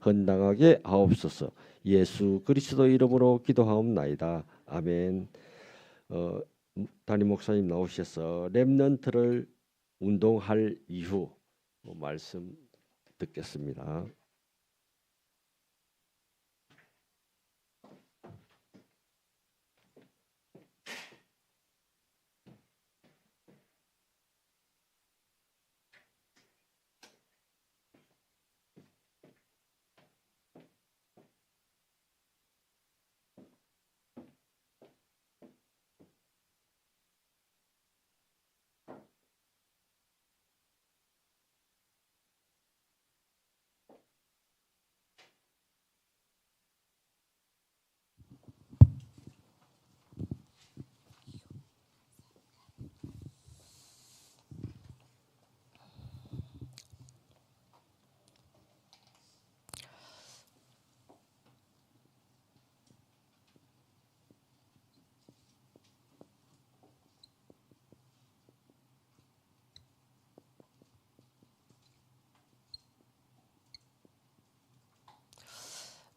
헌당하게 하옵소서. 예수 그리스도 이름으로 기도하옵나이다. 아멘. 담임 목사님 나오셔서 렘넌트를 운동할 이후 말씀 듣겠습니다.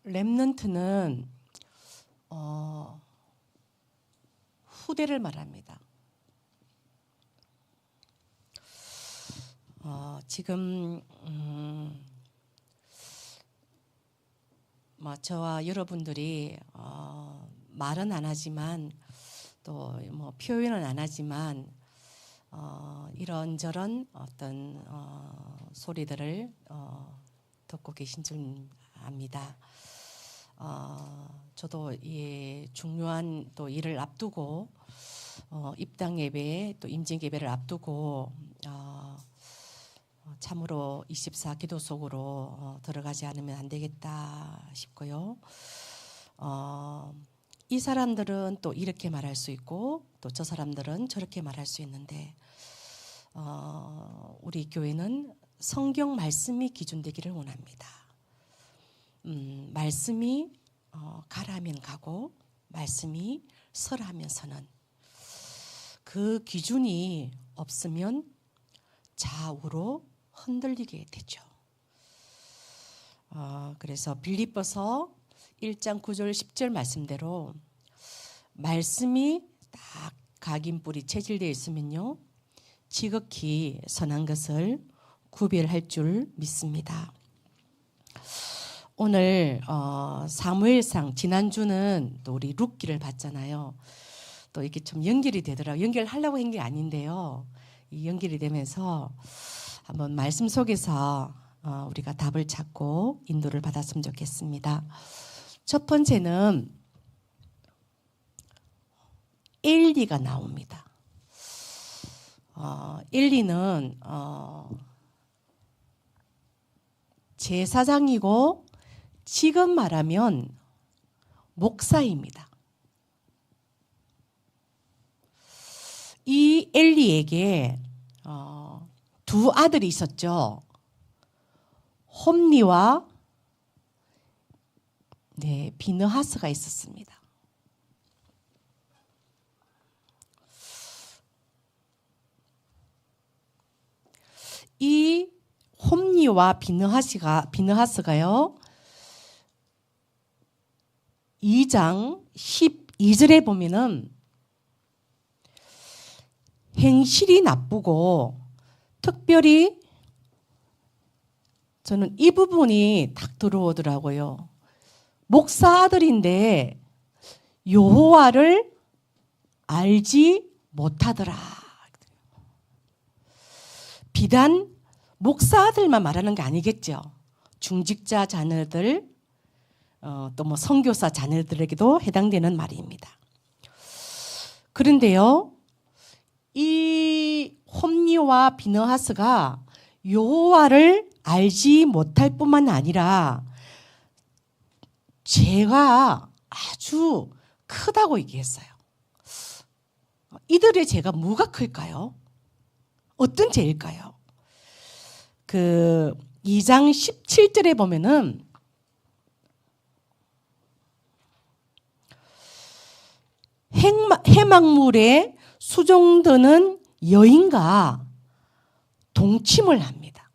렘넌트는 후대를 말합니다. 지금 저와 여러분들이 말은 안 하지만 또 표현은 안 하지만 이런저런 어떤 소리들을 듣고 계신 줄 압니다. 저도 이 중요한 또 일을 앞두고 입당 예배 또 임직 예배를 앞두고 참으로 24 기도 속으로 들어가지 않으면 안 되겠다 싶고요. 이 사람들은 또 이렇게 말할 수 있고 또 저 사람들은 저렇게 말할 수 있는데 우리 교회는 성경 말씀이 기준되기를 원합니다. 말씀이 가라면 가고 말씀이 서라면 서는 그 기준이 없으면 좌우로 흔들리게 되죠. 그래서 빌립보서 1장 9절 10절 말씀대로 말씀이 딱 각인뿔이 체질되어 있으면요 지극히 선한 것을 구별할 줄 믿습니다. 오늘 사무엘상 지난주는 또 우리 룻기를 봤잖아요. 또 이게 좀 연결이 되더라고요. 연결하려고 한 게 아닌데요. 이 연결이 되면서 한번 말씀 속에서 우리가 답을 찾고 인도를 받았으면 좋겠습니다. 첫 번째는 엘리가 나옵니다. 엘리는 제사장이고 지금 말하면 목사입니다. 이 엘리에게 두 아들이 있었죠. 홈리와 비느하스가 있었습니다. 이 홈리와 비느하스가요 2장 12절에 보면은 행실이 나쁘고 특별히 저는 이 부분이 딱 들어오더라고요. 목사 아들인데 여호와를 알지 못하더라. 비단 목사 아들만 말하는 게 아니겠죠. 중직자 자녀들 또 선교사 자녀들에게도 해당되는 말입니다. 그런데요, 이 홈리와 비느하스가 여호와를 알지 못할 뿐만 아니라 죄가 아주 크다고 얘기했어요. 이들의 죄가 뭐가 클까요? 어떤 죄일까요? 그 2장 17절에 보면은 해막물에 수종드는 여인과 동침을 합니다.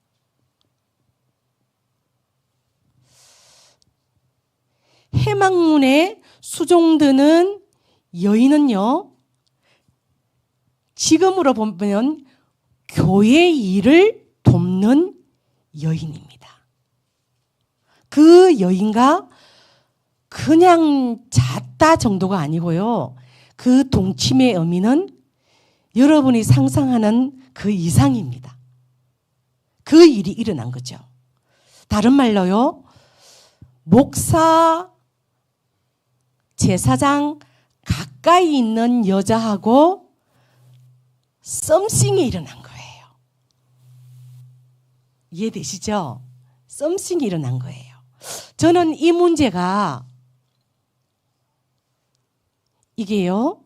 회막문에 수종드는 여인은요, 지금으로 보면 교회 일을 돕는 여인입니다. 그 여인과 그냥 잤다 정도가 아니고요. 그 동침의 의미는 여러분이 상상하는 그 이상입니다. 그 일이 일어난 거죠. 다른 말로요, 목사, 제사장 가까이 있는 여자하고 썸씽이 일어난 거예요. 이해되시죠? 썸씽이 일어난 거예요. 저는 이 문제가 이게요,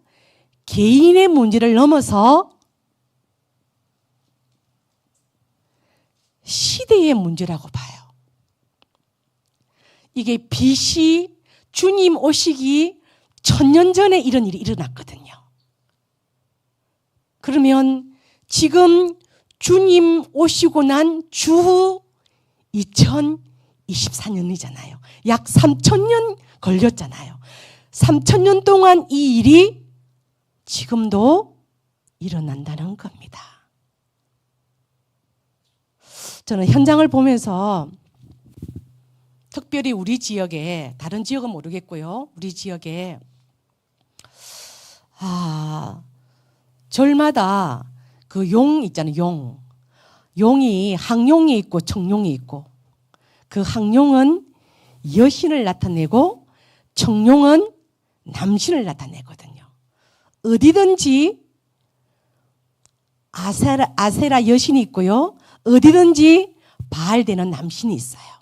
개인의 문제를 넘어서 시대의 문제라고 봐요. 이게 BC 주님 오시기 1000년 전에 이런 일이 일어났거든요. 그러면 지금 주님 오시고 난 주후 2024년이잖아요. 약 3000년 걸렸잖아요. 3000년 동안 이 일이 지금도 일어난다는 겁니다. 저는 현장을 보면서 특별히 우리 지역에, 다른 지역은 모르겠고요, 우리 지역에 절마다 그 용 있잖아요. 용이 항용이 있고 청용이 있고, 그 항용은 여신을 나타내고 청용은 남신을 나타내거든요. 어디든지 아세라 여신이 있고요, 어디든지 바알되는 남신이 있어요.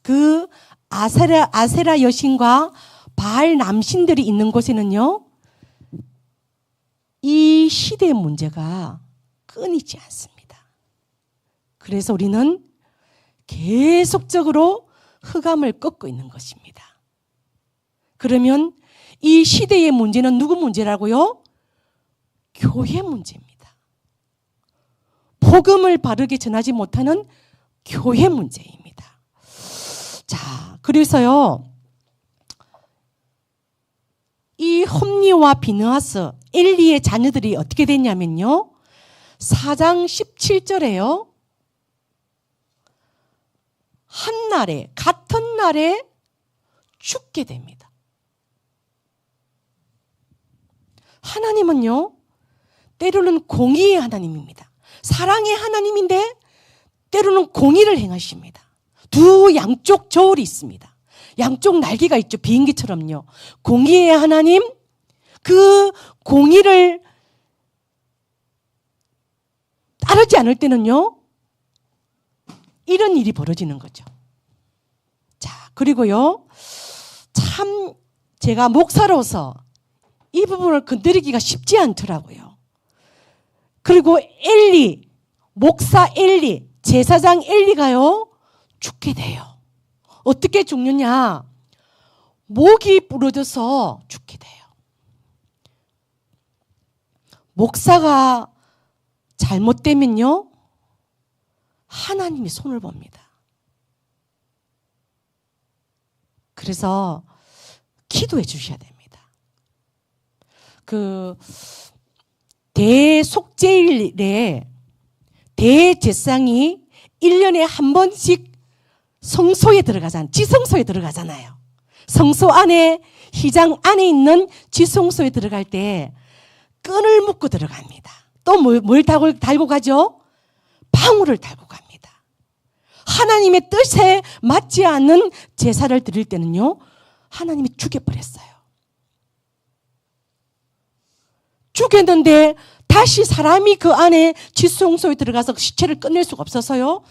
그 아세라 여신과 바알 남신들이 있는 곳에는요, 이 시대의 문제가 끊이지 않습니다. 그래서 우리는 계속적으로 흑암을 꺾고 있는 것입니다. 그러면 이 시대의 문제는 누구 문제라고요? 교회 문제입니다. 복음을 바르게 전하지 못하는 교회 문제입니다. 자, 그래서요, 이 홈리와 비느하스, 엘리의 자녀들이 어떻게 됐냐면요, 4장 17절에요, 한 날에, 같은 날에 죽게 됩니다. 하나님은요, 때로는 공의의 하나님입니다. 사랑의 하나님인데 때로는 공의를 행하십니다. 두 양쪽 저울이 있습니다. 양쪽 날개가 있죠. 비행기처럼요. 공의의 하나님, 그 공의를 따르지 않을 때는요, 이런 일이 벌어지는 거죠. 자, 그리고요, 참 제가 목사로서 이 부분을 건드리기가 쉽지 않더라고요. 그리고 엘리, 목사 엘리, 제사장 엘리가요, 죽게 돼요. 어떻게 죽느냐? 목이 부러져서 죽게 돼요. 목사가 잘못되면요, 하나님이 손을 봅니다. 그래서 기도해 주셔야 됩니다. 그 대속죄일에 대제사장이 1년에 한 번씩 성소에 들어가잖아요. 지성소에 들어가잖아요. 성소 안에, 휘장 안에 있는 지성소에 들어갈 때 끈을 묶고 들어갑니다. 또 뭘 달고 가죠? 방울을 달고 갑니다. 하나님의 뜻에 맞지 않는 제사를 드릴 때는요, 하나님이 죽여버렸어요. 죽였는데 다시 사람이 그 안에 지성소에 들어가서 시체를 꺼낼 수가 없어서요,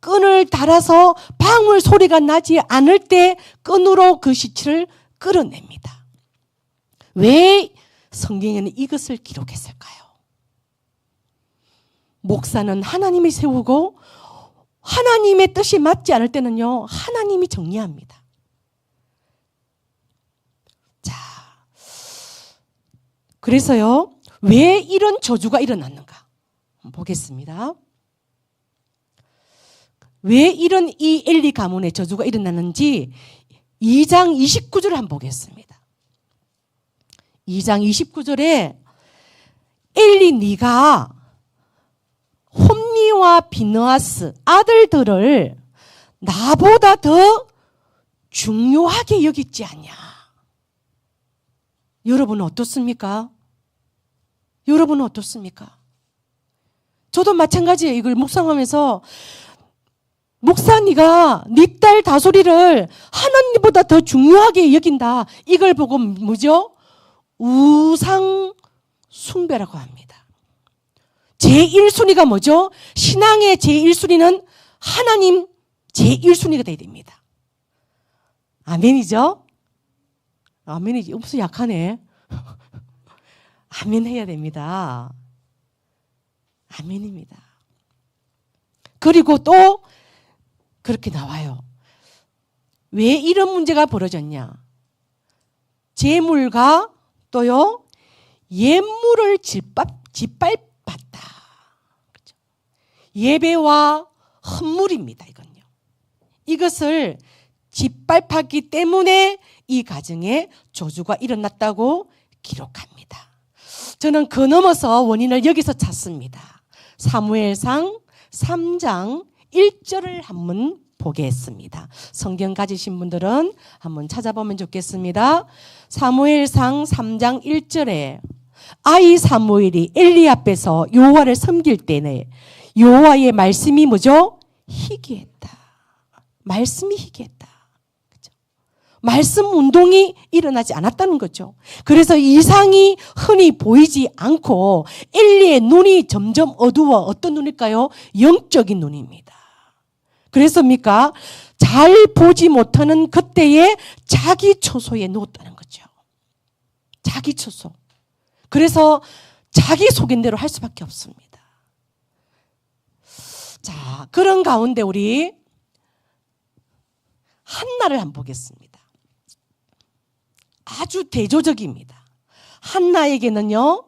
끈을 달아서 방울 소리가 나지 않을 때 끈으로 그 시체를 끌어냅니다. 왜 성경에는 이것을 기록했을까요? 목사는 하나님이 세우고 하나님의 뜻이 맞지 않을 때는요, 하나님이 정리합니다. 자, 그래서요, 왜 이런 저주가 일어났는가 보겠습니다. 왜 이런 이 엘리 가문의 저주가 일어났는지 2장 29절을 한번 보겠습니다. 2장 29절에 엘리 네가 홈니와 비느하스 아들들을 나보다 더 중요하게 여기지 않냐. 여러분은 어떻습니까? 여러분은 어떻습니까? 저도 마찬가지예요. 이걸 묵상하면서 목사 네가 네 딸 다솔이를 하나님보다 더 중요하게 여긴다. 이걸 보고 뭐죠? 우상 숭배라고 합니다. 제1순위가 뭐죠? 신앙의 제1순위는 하나님 제1순위가 돼야 됩니다. 아멘이죠? 아멘이지. 음수 약하네. 아멘 해야 됩니다. 아멘입니다. 그리고 또 그렇게 나와요. 왜 이런 문제가 벌어졌냐? 재물과 또요 예물을 짓밟았다. 그렇죠? 예배와 헌물입니다. 이건요. 이것을 짓밟았기 때문에 이 가정에 저주가 일어났다고 기록합니다. 저는 그 넘어서 원인을 여기서 찾습니다. 사무엘상 3장 1절을 한번 보겠습니다. 성경 가지신 분들은 한번 찾아보면 좋겠습니다. 사무엘상 3장 1절에 아이 사무엘이 엘리 앞에서 여호와를 섬길 때는 여호와의 말씀이 뭐죠? 희귀했다. 말씀이 희귀했다. 그렇죠? 말씀 운동이 일어나지 않았다는 거죠. 그래서 이상이 흔히 보이지 않고 엘리의 눈이 점점 어두워. 어떤 눈일까요? 영적인 눈입니다. 그래서입니까? 잘 보지 못하는 그때에 자기 처소에 누웠다는 거죠. 자기 처소. 그래서 자기 속인 대로 할 수밖에 없습니다. 자, 그런 가운데 우리 한나를 한번 보겠습니다. 아주 대조적입니다. 한나에게는요,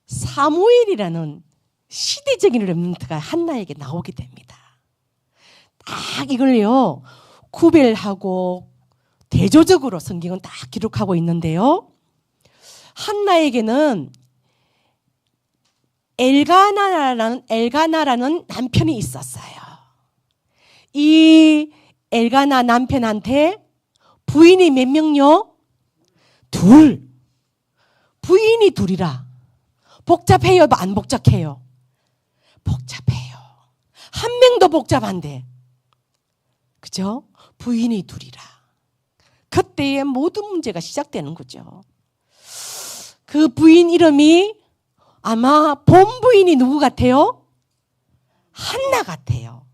사무엘이라는 시대적인 렘넌트가 한나에게 나오게 됩니다. 딱 이걸요, 구별하고 대조적으로 성경은 딱 기록하고 있는데요. 한나에게는 엘가나라는 남편이 있었어요. 이 엘가나 남편한테 부인이 몇 명요? 둘. 부인이 둘이라. 복잡해요? 안 복잡해요? 복잡해요. 한 명도 복잡한데. 그죠? 부인이 둘이라. 그때의 모든 문제가 시작되는 거죠. 그 부인 이름이 아마 본부인이 누구 같아요? 한나 같아요.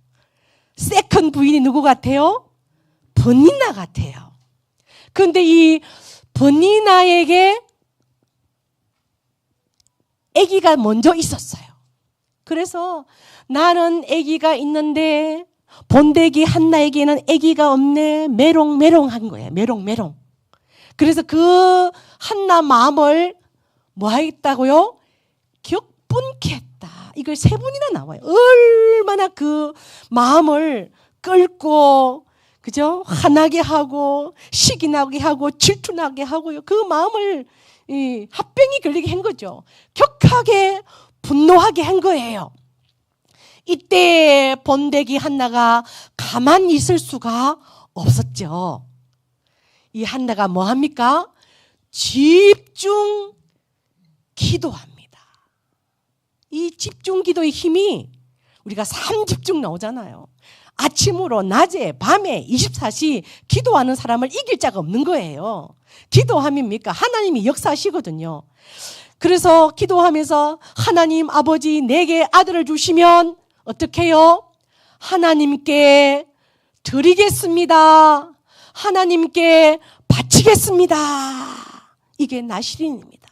세컨 부인이 누구 같아요? 버니나 같아요. 그런데 이 버니나에게 아기가 먼저 있었어요. 그래서 나는 아기가 있는데 본데기 한나에게는 아기가 없네. 메롱메롱한 거예요. 메롱메롱. 그래서 그 한나 마음을 뭐 하겠다고요? 격분케 했다. 이걸 세 번이나 나와요. 얼마나 그 마음을 끌고, 그죠? 화나게 하고, 시기 나게 하고, 질투나게 하고요. 그 마음을 합병이 걸리게 한 거죠. 격하게 분노하게 한 거예요. 이때 본데기 한나가 가만히 있을 수가 없었죠. 이 한나가 뭐 합니까? 집중 기도합니다. 이 집중 기도의 힘이 우리가 3집중 나오잖아요. 아침으로 낮에 밤에 24시 기도하는 사람을 이길 자가 없는 거예요. 기도함입니까? 하나님이 역사하시거든요. 그래서 기도하면서 하나님 아버지 내게 아들을 주시면 어떻게 해요? 하나님께 드리겠습니다. 하나님께 바치겠습니다. 이게 나시린입니다.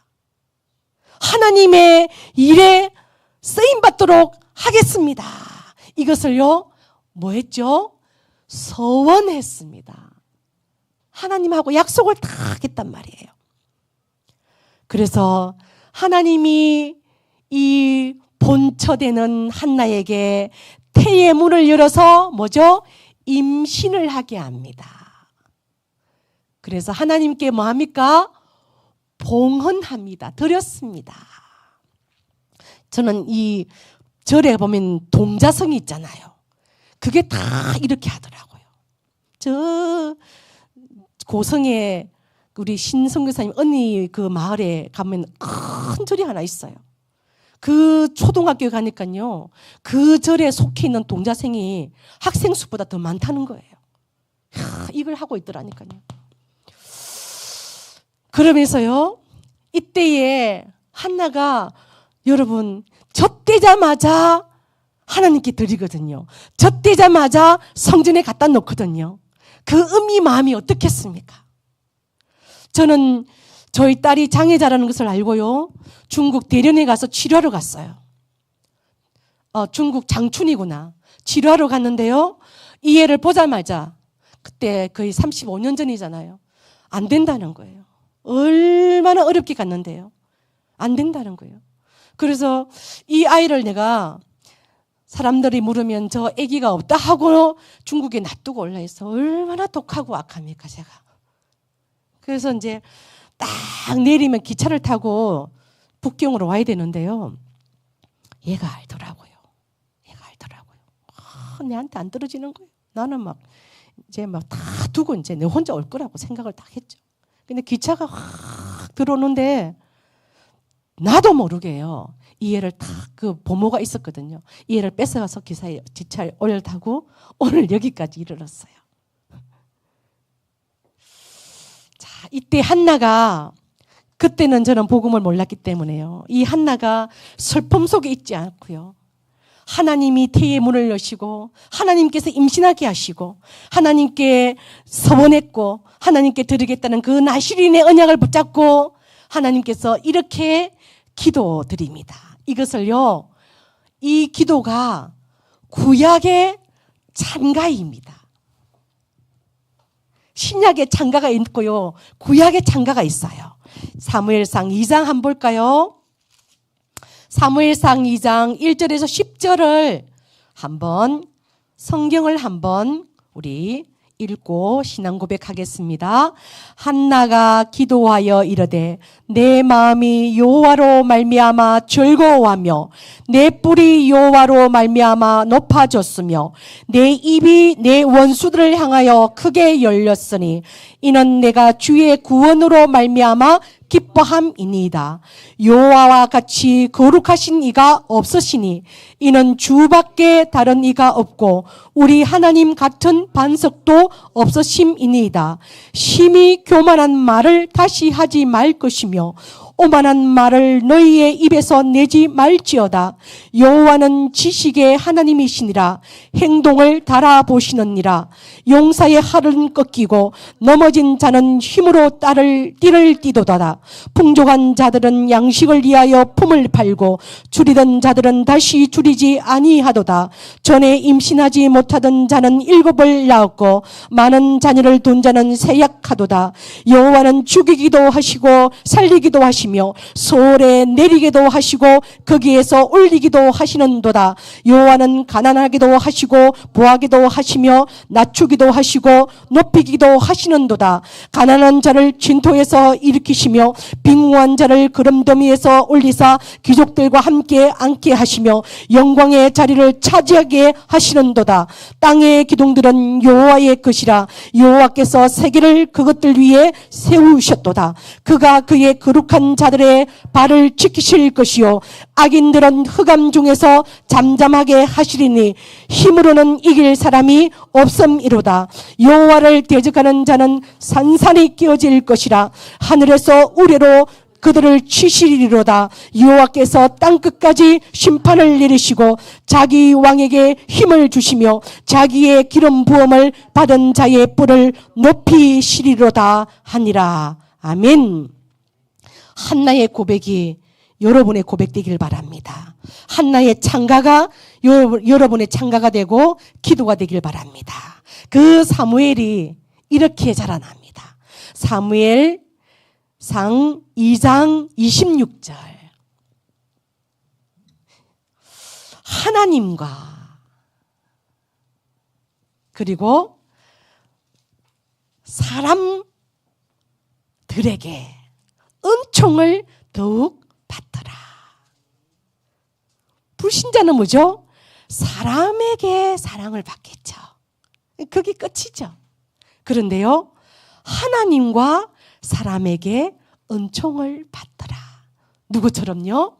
하나님의 일에 쓰임받도록 하겠습니다. 이것을요, 뭐 했죠? 서원했습니다. 하나님하고 약속을 다 하겠단 말이에요. 그래서 하나님이 이 본처되는 한나에게 태의 문을 열어서 뭐죠? 임신을 하게 합니다. 그래서 하나님께 뭐 합니까? 봉헌합니다. 드렸습니다. 저는 이 절에 보면 동자성이 있잖아요. 그게 다 이렇게 하더라고요. 저 고성에 우리 신성교사님 언니 그 마을에 가면 큰 절이 하나 있어요. 그 초등학교에 가니까요, 그 절에 속해 있는 동자생이 학생 수보다 더 많다는 거예요. 이걸 하고 있더라니까요. 그러면서요, 이때에 한나가 여러분 젖대자마자 하나님께 드리거든요. 젖대자마자 성전에 갖다 놓거든요. 그 음이 마음이 어떻겠습니까? 저는 저희 딸이 장애자라는 것을 알고요, 중국 대련에 가서 치료하러 갔어요. 중국 장춘이구나. 치료하러 갔는데요, 이 애를 보자마자, 그때 거의 35년 전이잖아요, 안 된다는 거예요. 얼마나 어렵게 갔는데요, 안 된다는 거예요. 그래서 이 아이를 내가 사람들이 물으면 저 아기가 없다 하고 중국에 놔두고 올라해서 얼마나 독하고 악합니까 제가. 그래서 이제 딱 내리면 기차를 타고 북경으로 와야 되는데요, 얘가 알더라고요. 내한테 안 떨어지는 거예요. 나는 막 이제 막 다 두고 이제 내 혼자 올 거라고 생각을 딱 했죠. 근데 기차가 확 들어오는데 나도 모르게요, 이 애를 딱 그 보모가 있었거든요. 이 애를 뺏어가서 기차에 올려타고 오늘 여기까지 이르렀어요. 자, 이때 한나가, 그때는 저는 복음을 몰랐기 때문에요, 이 한나가 슬픔 속에 있지 않고요, 하나님이 태의 문을 여시고 하나님께서 임신하게 하시고 하나님께 서원했고 하나님께 드리겠다는 그 나시린의 언약을 붙잡고 하나님께서 이렇게 기도드립니다. 이것을요, 이 기도가 구약의 찬가입니다. 신약의 찬가가 있고요, 구약의 찬가가 있어요. 사무엘상 2장 한번 볼까요? 사무엘상 2장 1절에서 10절을 한번, 성경을 한번 우리 읽고 신앙 고백하겠습니다. 한나가 기도하여 이르되 내 마음이 여호와로 말미암아 즐거워하며 내 뿔이 여호와로 말미암아 높아졌으며 내 입이 내 원수들을 향하여 크게 열렸으니 이는 내가 주의 구원으로 말미암아 기뻐함이니이다. 여호와와 같이 거룩하신 이가 없으시니 이는 주밖에 다른 이가 없고 우리 하나님 같은 반석도 없으심이니이다. 심히 교만한 말을 다시 하지 말 것이며 오만한 말을 너희의 입에서 내지 말지어다. 여호와는 지식의 하나님이시니라. 행동을 달아보시느니라. 용사의 활은 꺾이고 넘어진 자는 힘으로 띠를 띠도다. 풍족한 자들은 양식을 위하여 품을 팔고 줄이던 자들은 다시 줄이지 아니하도다. 전에 임신하지 못하던 자는 7을 낳았고 많은 자녀를 둔 자는 세약하도다. 여호와는 죽이기도 하시고 살리기도 하시며 소홀에 내리기도 하시고 거기에서 올리기도 하시는도다. 여호와는 가난하기도 하시고 부하기도 하시며 낮추기도 하시고 높이기도 하시는도다. 가난한 자를 진토에서 일으키시며 빈궁한 자를 그름더미에서 올리사 귀족들과 함께 앉게 하시며 영광의 자리를 차지하게 하시는도다. 땅의 기둥들은 여호와의 것이라. 여호와께서 세계를 그것들 위에 세우셨도다. 그가 그의 거룩한 자들의 발을 지키실 것이요 악인들은 흑암 중에서 잠잠하게 하시리니 힘으로는 이길 사람이 없음이로다. 여호와를 대적하는 자는 산산이 끼어질 것이라. 하늘에서 우레로 그들을 치시리로다. 여호와께서 땅끝까지 심판을 내리시고 자기 왕에게 힘을 주시며 자기의 기름 부음을 받은 자의 뿔을 높이시리로다 하니라. 아멘. 한나의 고백이 여러분의 고백 되길 바랍니다. 한나의 찬가가 여러분의 찬가가 되고 기도가 되길 바랍니다. 그 사무엘이 이렇게 자라납니다. 사무엘상 2장 26절. 하나님과 그리고 사람들에게 은총을 더욱 받더라. 불신자는 뭐죠? 사람에게 사랑을 받겠죠. 그게 끝이죠. 그런데요, 하나님과 사람에게 은총을 받더라. 누구처럼요?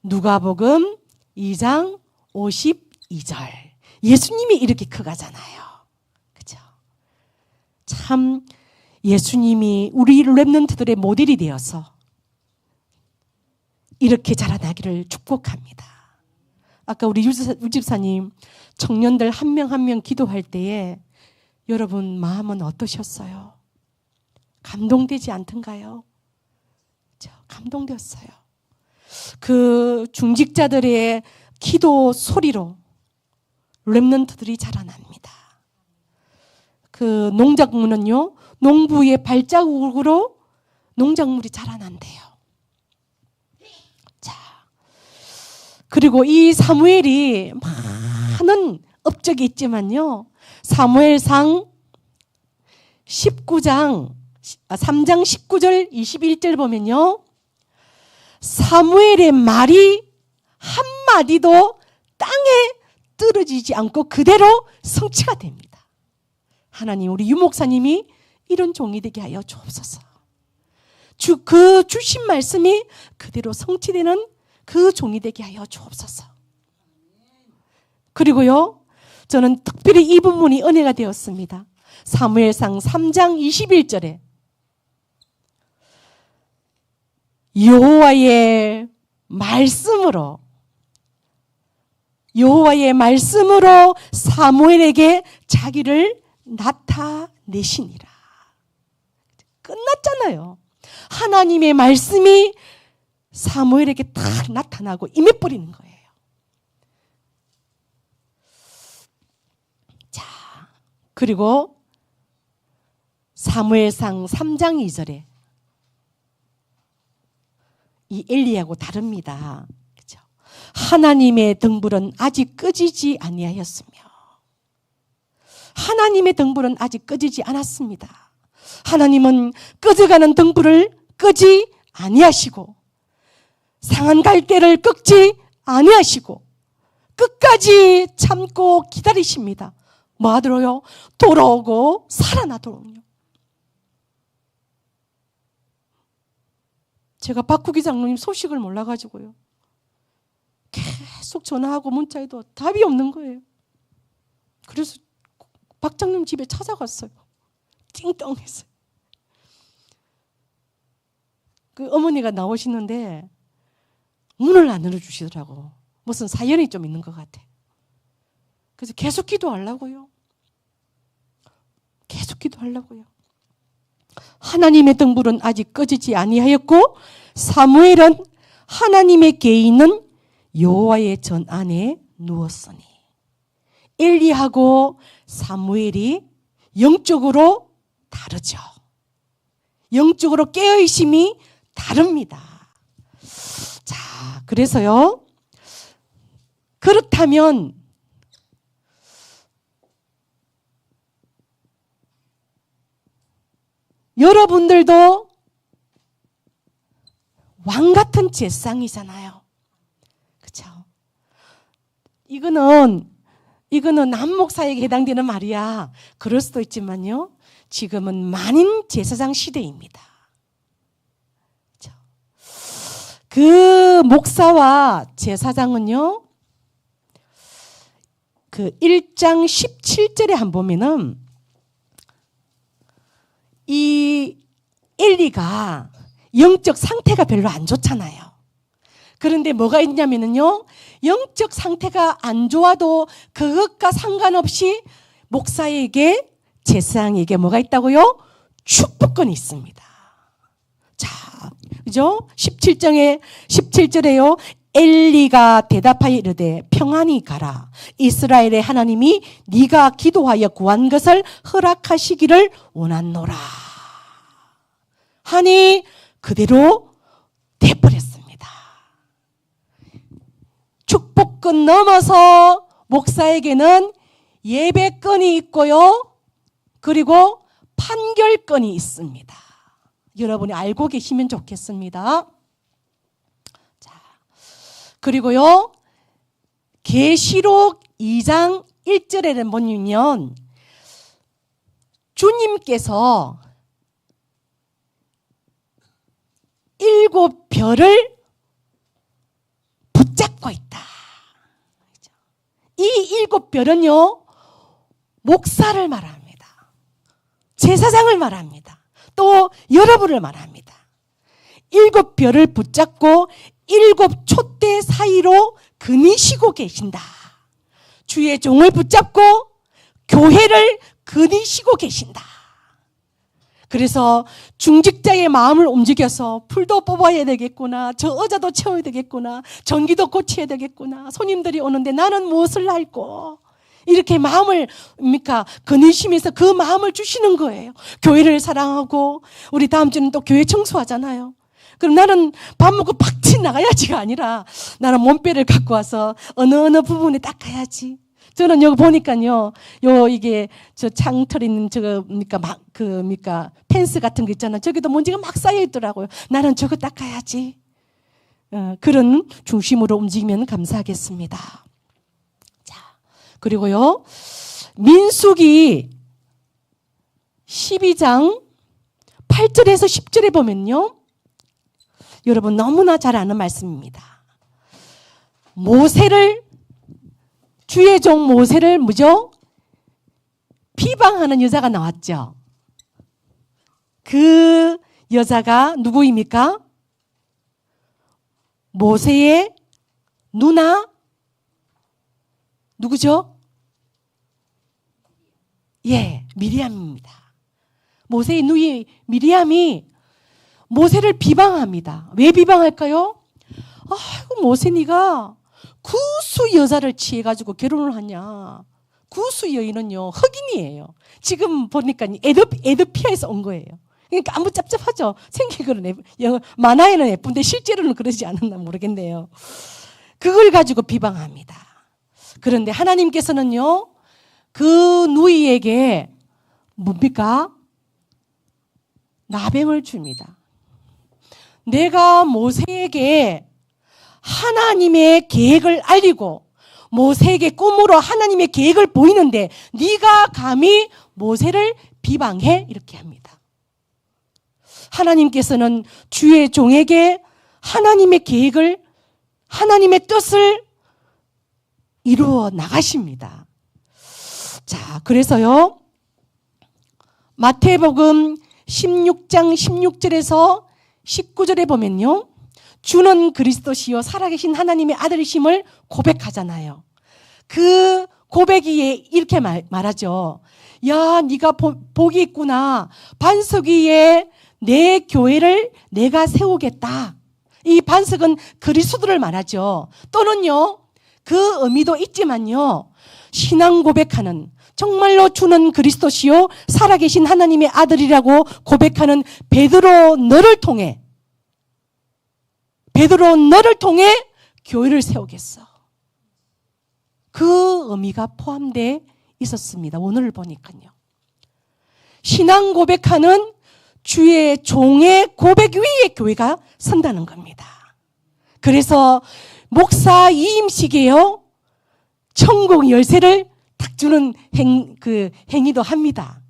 누가복음 2장 52절. 예수님이 이렇게 커가잖아요. 그죠? 참 예수님이 우리 렘넌트들의 모델이 되어서 이렇게 자라나기를 축복합니다. 아까 우리 유집사님 청년들 한 명 한 명 기도할 때에 여러분 마음은 어떠셨어요? 감동되지 않던가요? 감동되었어요. 그 중직자들의 기도 소리로 렘넌트들이 자라납니다. 그 농작물은요, 농부의 발자국으로 농작물이 자라난대요. 자, 그리고 이 사무엘이 많은 업적이 있지만요, 사무엘상 3장 19절 21절 보면요, 사무엘의 말이 한마디도 땅에 떨어지지 않고 그대로 성취가 됩니다. 하나님, 우리 유목사님이 이런 종이 되게 하여 주옵소서. 그 주신 말씀이 그대로 성취되는 그 종이 되게 하여 주옵소서. 그리고요, 저는 특별히 이 부분이 은혜가 되었습니다. 사무엘상 3장 21절에 여호와의 말씀으로 사무엘에게 자기를 나타내시니라. 끝났잖아요. 하나님의 말씀이 사무엘에게 딱 나타나고 임해버리는 거예요. 자, 그리고 사무엘상 3장 2절에 이 엘리야하고 다릅니다. 그렇죠? 하나님의 등불은 아직 꺼지지 아니하였으며 하나님의 등불은 아직 꺼지지 않았습니다. 하나님은 꺼져가는 등불을 끄지 아니하시고 상한 갈대를 꺾지 아니하시고 끝까지 참고 기다리십니다. 뭐 하더라고요? 돌아오고 살아나도록요. 제가 박국희 장로님 소식을 몰라가지고요, 계속 전화하고 문자해도 답이 없는 거예요. 그래서 박 장로님 집에 찾아갔어요. 찡뚱했어요. 그 어머니가 나오시는데 문을 안 열어주시더라고. 무슨 사연이 좀 있는 것 같아. 그래서 계속 기도하려고요. 하나님의 등불은 아직 꺼지지 아니하였고 사무엘은 하나님께 있는 여호와의 전 안에 누웠으니. 엘리하고 사무엘이 영적으로 다르죠. 영적으로 깨어있음이 다릅니다. 자, 그래서요, 그렇다면 여러분들도 왕 같은 제상이잖아요. 그렇죠? 이거는 남목사에게 해당되는 말이야. 그럴 수도 있지만요, 지금은 만인 제사장 시대입니다. 그렇죠? 그 목사와 제사장은요, 그 1장 17절에 한 보면은 이 엘리가 영적 상태가 별로 안 좋잖아요. 그런데 뭐가 있냐면요, 영적 상태가 안 좋아도 그것과 상관없이 목사에게, 제사장에게 뭐가 있다고요? 축복권이 있습니다. 자, 그죠? 17절에요. 엘리가 대답하여 이르되 평안히 가라. 이스라엘의 하나님이 네가 기도하여 구한 것을 허락하시기를 원하노라 하니 그대로 돼버렸습니다. 축복권 넘어서 목사에게는 예배권이 있고요. 그리고 판결권이 있습니다. 여러분이 알고 계시면 좋겠습니다. 자, 그리고요. 계시록 2장 1절에는 보면 주님께서 7 별을 붙잡고 있다. 이 7 별은요, 목사를 말합니다. 제사장을 말합니다. 또 여러분을 말합니다. 7 별을 붙잡고 7 촛대 사이로 거니시고 계신다. 주의 종을 붙잡고 교회를 거니시고 계신다. 그래서 중직자의 마음을 움직여서 풀도 뽑아야 되겠구나, 저 의자도 채워야 되겠구나, 전기도 고쳐야 되겠구나, 손님들이 오는데 나는 무엇을 할꼬, 이렇게 마음을 거니시면서 그 마음을 주시는 거예요. 교회를 사랑하고 우리 다음 주는 또 교회 청소하잖아요. 그럼 나는 밥 먹고 팍치 나가야지가 아니라 나는 몸빼를 갖고 와서 어느 부분에 닦아야지. 저는 여기 보니까요, 이게 저 창틀 있는 펜스 같은 거 있잖아요. 저기도 먼지가 막 쌓여 있더라고요. 나는 저거 닦아야지. 그런 중심으로 움직이면 감사하겠습니다. 자, 그리고요, 민수기 12장 8절에서 10절에 보면요, 여러분 너무나 잘 아는 말씀입니다. 주의 종 모세를 뭐죠? 비방하는 여자가 나왔죠. 그 여자가 누구입니까? 모세의 누나? 누구죠? 예, 미리암입니다. 모세의 누이 미리암이 모세를 비방합니다. 왜 비방할까요? 아이고, 모세 네가 구수 여자를 취해가지고 결혼을 하냐. 구수 여인은요, 흑인이에요. 지금 보니까 에드피아에서 온 거예요. 그러니까 아무 짭짭하죠. 생기기로는 만화에는 예쁜데 실제로는 그러지 않았나 모르겠네요. 그걸 가지고 비방합니다. 그런데 하나님께서는요, 그 누이에게 뭡니까? 나병을 줍니다. 내가 모세에게 하나님의 계획을 알리고 모세에게 꿈으로 하나님의 계획을 보이는데 네가 감히 모세를 비방해? 이렇게 합니다. 하나님께서는 주의 종에게 하나님의 계획을, 하나님의 뜻을 이루어 나가십니다. 자, 그래서요, 마태복음 16장 16절에서 19절에 보면요, 주는 그리스도시요 살아계신 하나님의 아들이심을 고백하잖아요. 그 고백이 이렇게 말하죠. 야, 네가 복이 있구나. 반석 위에 내 교회를 내가 세우겠다. 이 반석은 그리스도를 말하죠. 또는요, 그 의미도 있지만요, 신앙 고백하는, 정말로 주는 그리스도시요 살아계신 하나님의 아들이라고 고백하는 베드로 너를 통해 교회를 세우겠어. 그 의미가 포함되어 있었습니다. 오늘 보니까요. 신앙 고백하는 주의 종의 고백 위에 교회가 선다는 겁니다. 그래서 목사 이임식이에요. 천국 열쇠를 딱 주는 행위도 합니다.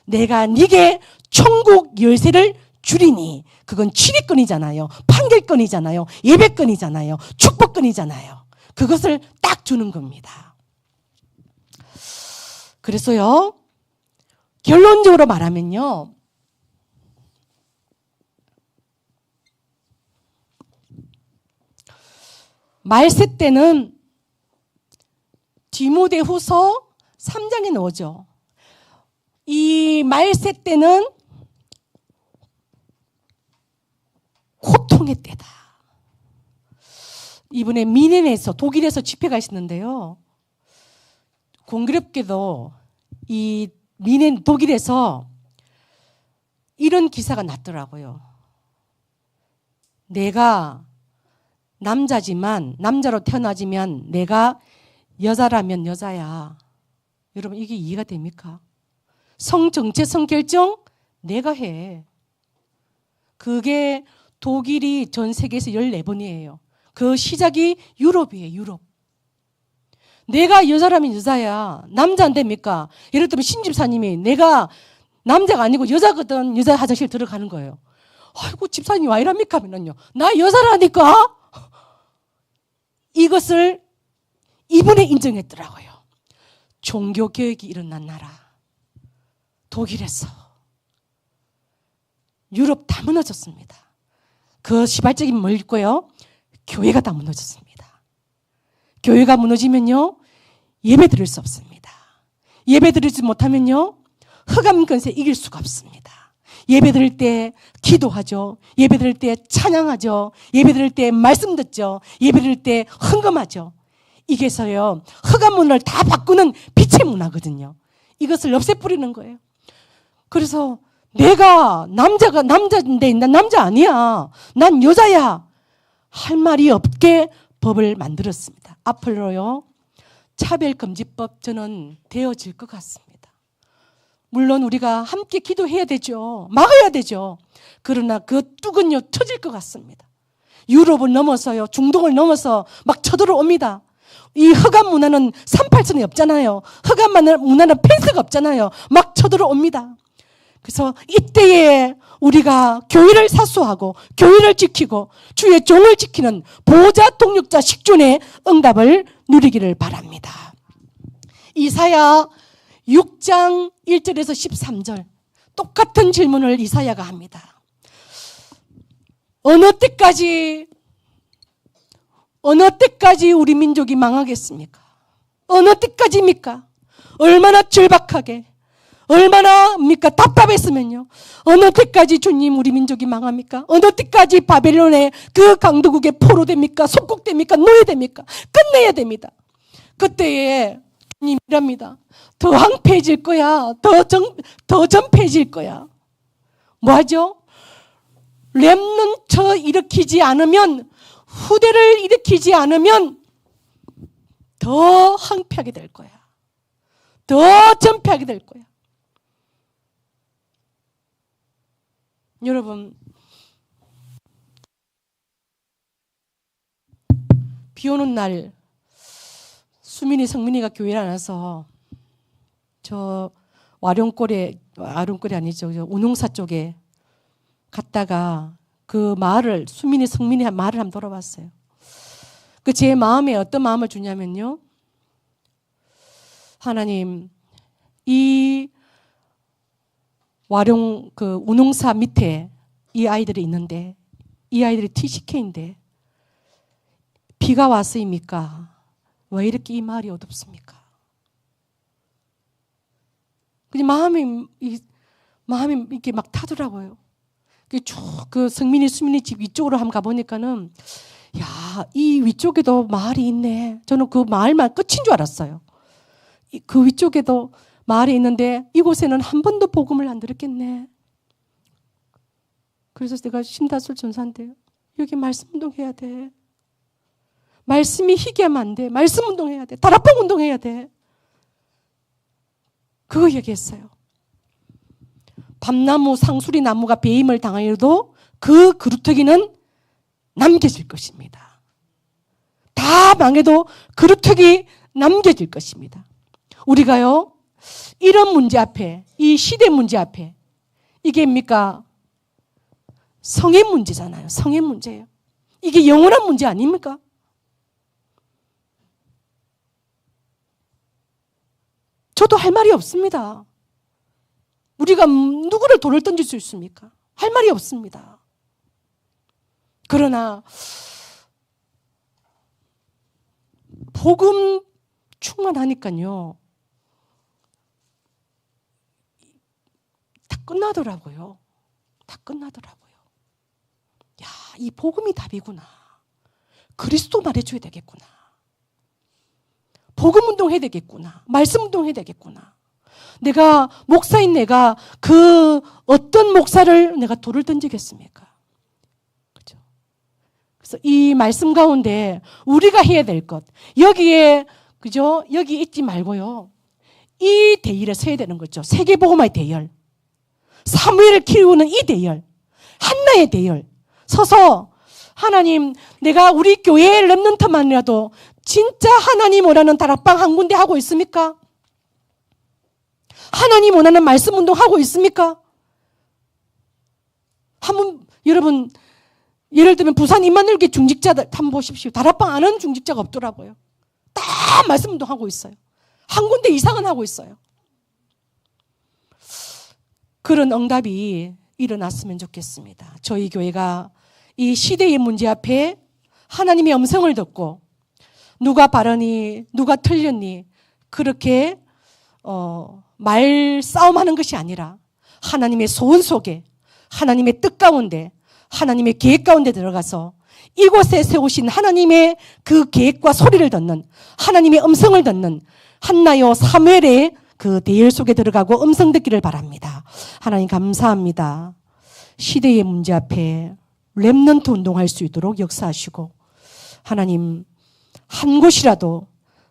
내가 네게 천국 열쇠를 주리니, 그건 치리권이잖아요. 판결권이잖아요. 예배권이잖아요. 축복권이잖아요. 그것을 딱 주는 겁니다. 그래서요, 결론적으로 말하면요, 말세 때는 디모데후서 3장에 나오죠. 이 말세 때는 고통의 때다. 이번에 미넨에서, 독일에서 집회가 있었는데요, 공교롭게도 이 미넨 독일에서 이런 기사가 났더라고요. 내가 남자로 태어나지만 내가 여자라면 여자야. 여러분 이게 이해가 됩니까? 성정체 성결정 내가 해. 그게 독일이 전 세계에서 14번이에요. 그 시작이 유럽이에요. 유럽. 내가 여자라면 여자야. 남자 안 됩니까? 예를 들면 신집사님이 내가 남자가 아니고 여자거든. 여자 화장실 들어가는 거예요. 아이고 집사님 왜 이랍니까? 하면요. 나 여자라니까? 이것을 이분에 인정했더라고요. 종교개혁이 일어난 나라. 독일에서. 유럽 다 무너졌습니다. 그 시발적인 뭘 있고요? 교회가 다 무너졌습니다. 교회가 무너지면요. 예배 드릴 수 없습니다. 예배 드리지 못하면요. 흑암 권세 이길 수가 없습니다. 예배 드릴 때 기도하죠. 예배 드릴 때 찬양하죠. 예배 드릴 때 말씀 듣죠. 예배 드릴 때 헌금하죠. 이게서요. 흑암 문화를 다 바꾸는 빛의 문화거든요. 이것을 없애뿌리는 거예요. 그래서 내가 남자인데 난 남자 아니야. 난 여자야. 할 말이 없게 법을 만들었습니다. 앞으로요. 차별금지법 저는 되어질 것 같습니다. 물론 우리가 함께 기도해야 되죠. 막아야 되죠. 그러나 그 뚝은요 터질 것 같습니다. 유럽을 넘어서요. 중동을 넘어서 막 쳐들어옵니다. 이 흑암 문화는 38선이 없잖아요. 흑암 문화는 펜스가 없잖아요. 막 쳐들어옵니다. 그래서 이때에 우리가 교회를 사수하고 교회를 지키고 주의 종을 지키는 보호자 동력자 식존의 응답을 누리기를 바랍니다. 이사야 6장 1절에서 13절 똑같은 질문을 이사야가 합니다. 어느 때까지 우리 민족이 망하겠습니까? 어느 때까지입니까? 얼마나 절박하게 얼마나 답답했으면요. 어느 때까지 주님 우리 민족이 망합니까? 어느 때까지 바벨론의 그 강도국에 포로됩니까? 속국됩니까? 노예됩니까? 끝내야 됩니다. 그때에 주님이랍니다. 더 황폐해질 거야. 더 전폐해질 거야. 뭐하죠? 렘넌트 일으키지 않으면 후대를 일으키지 않으면 더 황폐하게 될 거야. 더 전폐하게 될 거야. 여러분 비 오는 날 수민이 성민이가 교회를 안 와서 저 아룡골이 아니죠. 저 운홍사 쪽에 갔다가 그 마을을 수민이 성민이 한 마을을 한번 돌아봤어요. 그 제 마음에 어떤 마음을 주냐면요. 하나님 이 와룡 그 운홍사 밑에 이 아이들이 있는데 이 아이들이 TCK인데 비가 왔으입니까? 왜 이렇게 이 마을이 어둡습니까? 그냥 마음이 이렇게 막 타더라고요. 그 성민이 수민이 집 위쪽으로 한번 가보니까는 야, 이 위쪽에도 마을이 있네. 저는 그 마을만 끝인 줄 알았어요. 그 위쪽에도 마을이 있는데 이곳에는 한 번도 복음을 안 들었겠네. 그래서 내가 심다솔 전사인데요. 여기 말씀 운동해야 돼. 말씀이 희귀하면 안 돼. 말씀 운동해야 돼. 다락방 운동해야 돼. 그거 얘기했어요. 밤나무 상수리 나무가 배임을 당하여도 그 그루터기는 남겨질 것입니다. 다 망해도 그루터기 남겨질 것입니다. 우리가요 이런 문제 앞에 이 시대 문제 앞에 이게 뭡니까? 성의 문제잖아요. 성의 문제예요. 이게 영원한 문제 아닙니까? 저도 할 말이 없습니다. 우리가 누구를 돌을 던질 수 있습니까? 할 말이 없습니다. 그러나 복음 충만하니까요. 다 끝나더라고요. 다 끝나더라고요. 야, 이 복음이 답이구나. 그리스도 말해줘야 되겠구나. 복음 운동해야 되겠구나. 말씀 운동해야 되겠구나. 내가 목사인 내가 그 어떤 목사를 내가 돌을 던지겠습니까? 그죠? 그래서 이 말씀 가운데 우리가 해야 될 것 여기에 그죠? 여기 있지 말고요. 이 대열에 서야 되는 거죠. 세계복음화의 대열, 사무엘을 키우는 이 대열, 한나의 대열 서서 하나님, 내가 우리 교회의 렘넌트만이라도 진짜 하나님 원하는 다락방 한 군데 하고 있습니까? 하나님 원하는 말씀 운동 하고 있습니까? 한번 여러분 예를 들면 부산 임마누엘교회 중직자들 한번 보십시오. 다락방 안 하는 중직자가 없더라고요. 다 말씀 운동 하고 있어요. 한 군데 이상은 하고 있어요. 그런 응답이 일어났으면 좋겠습니다. 저희 교회가 이 시대의 문제 앞에 하나님의 음성을 듣고 누가 바르니 누가 틀렸니 그렇게 말싸움하는 것이 아니라 하나님의 소원 속에, 하나님의 뜻 가운데, 하나님의 계획 가운데 들어가서 이곳에 세우신 하나님의 그 계획과 소리를 듣는, 하나님의 음성을 듣는 한나요 사무엘의 그 대열 속에 들어가고 음성 듣기를 바랍니다. 하나님 감사합니다. 시대의 문제 앞에 렘넌트 운동할 수 있도록 역사하시고, 하나님 한 곳이라도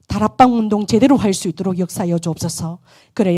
다락방 운동 제대로 할 수 있도록 역사하여 주옵소서. 그래